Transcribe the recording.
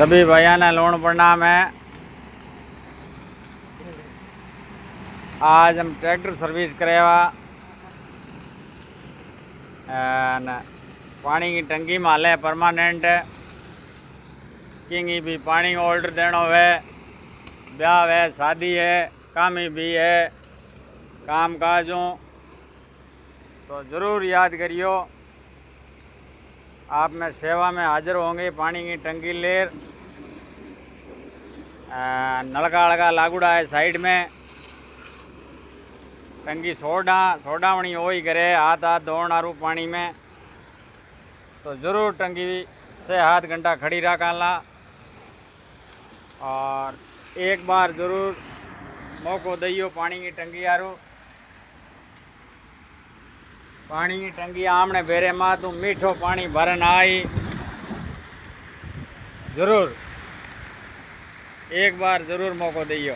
सभी भैया ने लोन प्रणाम है। आज हम ट्रैक्टर सर्विस करेवा पानी की टंकी में हाले परमानेंट किंगी भी पानी का ऑर्डर देना है, ब्याह है, शादी है, कामी भी है, काम काजों तो ज़रूर याद करियो। आप में सेवा में हाजिर होंगे। पानी की टंकी लेर नलका वलका लागूड़ा है साइड में। टंकी सोडावनी हो ही करे हाथ धोना रू पानी में तो ज़रूर टंकी से 7 घंटा खड़ी रखा और एक बार ज़रूर मौको दियो पानी की टंकी आरू। पानी की टंकी आमने बेरे माँ तू मीठो पानी भरन आई ज़रूर एक बार ज़रूर मौको दियो।